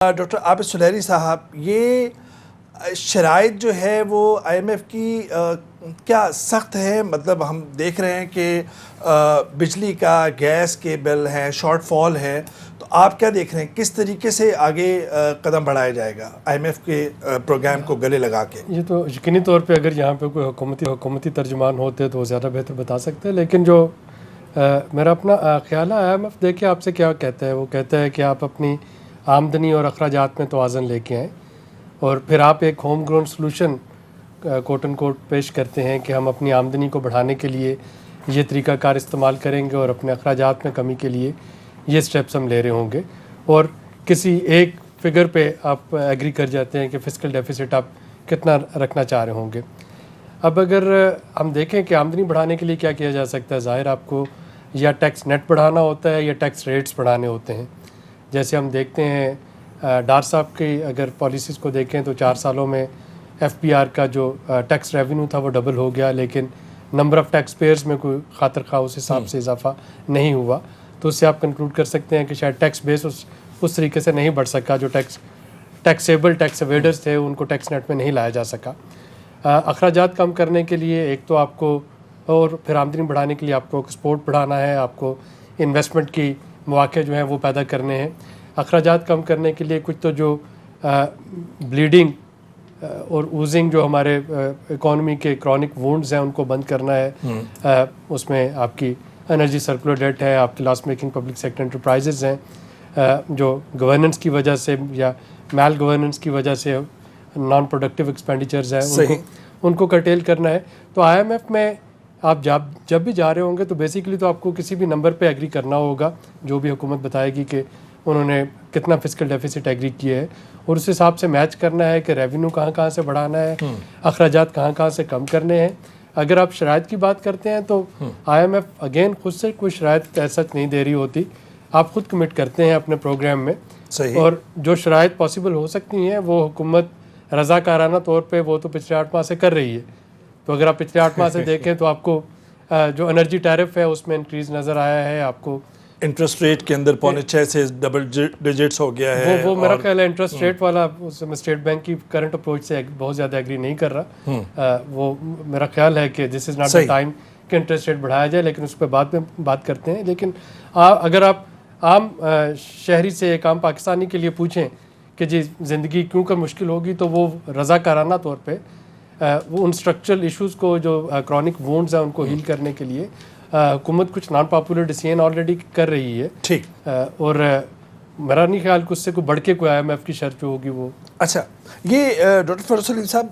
Doctor عابد سلیری صاحب، یہ شرائط جو ہے وہ آئی ایم ایف کی کیا سخت ہے؟ مطلب ہم دیکھ رہے ہیں کہ بجلی کا، گیس کے بل ہیں، شارٹ فال ہے، تو آپ کیا دیکھ رہے ہیں کس طریقے سے آگے قدم بڑھایا جائے گا آئی ایم ایف کے پروگرام کو گلے لگا کے؟ یہ تو یقینی طور پہ اگر یہاں پہ کوئی حکومتی ترجمان ہوتے تو وہ زیادہ بہتر بتا سکتے ہیں، لیکن جو میرا اپنا خیال ہے آئی ایم ایف دیکھیں آپ سے کیا کہتا ہے. وہ کہتا ہے کہ آپ اپنی آمدنی اور اخراجات میں توازن لے کے آئیں، اور پھر آپ ایک ہوم گرون سلوشن کوٹ ان کوٹ پیش کرتے ہیں کہ ہم اپنی آمدنی کو بڑھانے کے لیے یہ طریقہ کار استعمال کریں گے اور اپنے اخراجات میں کمی کے لیے یہ سٹیپس ہم لے رہے ہوں گے. اور کسی ایک فگر پہ آپ ایگری کر جاتے ہیں کہ فسکل ڈیفیسٹ آپ کتنا رکھنا چاہ رہے ہوں گے. اب اگر ہم دیکھیں کہ آمدنی بڑھانے کے لیے کیا کیا جا سکتا ہے، ظاہر آپ کو یا ٹیکس نیٹ بڑھانا ہوتا ہے یا ٹیکس ریٹس بڑھانے ہوتے ہیں. جیسے ہم دیکھتے ہیں ڈار صاحب کی اگر پالیسیز کو دیکھیں تو 4 سالوں میں ایف پی آر کا جو ٹیکس ریونیو تھا وہ ڈبل ہو گیا، لیکن نمبر آف ٹیکس پیئرز میں کوئی خاطر خواہ اس حساب سے اضافہ نہیں ہوا. تو اس سے آپ کنکلوڈ کر سکتے ہیں کہ شاید ٹیکس بیس اس طریقے سے نہیں بڑھ سکا. جو ٹیکسیبل ٹیکس اویڈرز تھے ان کو ٹیکس نیٹ میں نہیں لایا جا سکا. اخراجات کم کرنے کے لیے ایک تو آپ کو، اور پھر آمدنی بڑھانے کے لیے آپ کو ایکسپورٹ بڑھانا ہے، آپ کو انویسٹمنٹ کی مواقع جو ہیں وہ پیدا کرنے ہیں. اخراجات کم کرنے کے لیے کچھ تو جو بلیڈنگ اور اوزنگ جو ہمارے اکانومی کے کرونک وونڈز ہیں ان کو بند کرنا ہے. اس میں آپ کی انرجی سرکولر ڈیٹ ہے، آپ کی لاس میکنگ پبلک سیکٹر انٹرپرائزز ہیں جو گورننس کی وجہ سے یا میل گورننس کی وجہ سے نان پروڈکٹیو ایکسپینڈیچرز ہیں ان کو کرٹیل کرنا ہے. تو آئی ایم ایف میں آپ جب بھی جا رہے ہوں گے تو بیسیکلی تو آپ کو کسی بھی نمبر پہ ایگری کرنا ہوگا جو بھی حکومت بتائے گی کہ انہوں نے کتنا فسکل ڈیفیسٹ ایگری کیا ہے، اور اس حساب سے میچ کرنا ہے کہ ریونیو کہاں سے بڑھانا ہے، اخراجات کہاں سے کم کرنے ہیں. اگر آپ شرائط کی بات کرتے ہیں تو آئی ایم ایف اگین خود سے کوئی شرائط ایسا نہیں دے رہی ہوتی، آپ خود کمٹ کرتے ہیں اپنے پروگرام میں. اور جو شرائط پاسبل ہو سکتی ہیں وہ حکومت رضاکارانہ طور پہ وہ تو پچھلے 8 ماہ سے کر رہی ہے. تو اگر آپ پچھلے 8 ماہ سے دیکھیں تو آپ کو جو انرجی ٹیرف ہے اس میں انکریز نظر آیا ہے. آپ کو انٹرسٹ ریٹ کے اندر 6.25 سے ڈبل ڈیجٹس ہو گیا ہے. وہ میرا خیال ہے انٹرسٹ ریٹ والا اسٹیٹ بینک کی کرنٹ اپروچ سے بہت زیادہ ایگری نہیں کر رہا. وہ میرا خیال ہے کہ دس از ناٹ دا ٹائم کہ انٹرسٹ ریٹ بڑھایا جائے، لیکن اس پہ بعد میں بات کرتے ہیں. لیکن اگر آپ عام شہری سے ایک عام پاکستانی کے لیے پوچھیں کہ جی زندگی کیوں کر مشکل ہوگی، تو وہ رضاکارانہ طور پہ وہ ان اسٹرکچرل ایشوز کو جو کرونک وونڈز ہیں ان کو ہیل کرنے کے لیے حکومت کچھ نان پاپولر ڈیسیژن آلریڈی کر رہی ہے. ٹھیک. اور میرا نہیں خیال کہ اس سے کوئی بڑھ کے کوئی آئی ایم ایف کی شرط جو ہوگی وہ. اچھا، یہ ڈاکٹر فیروز سلیم صاحب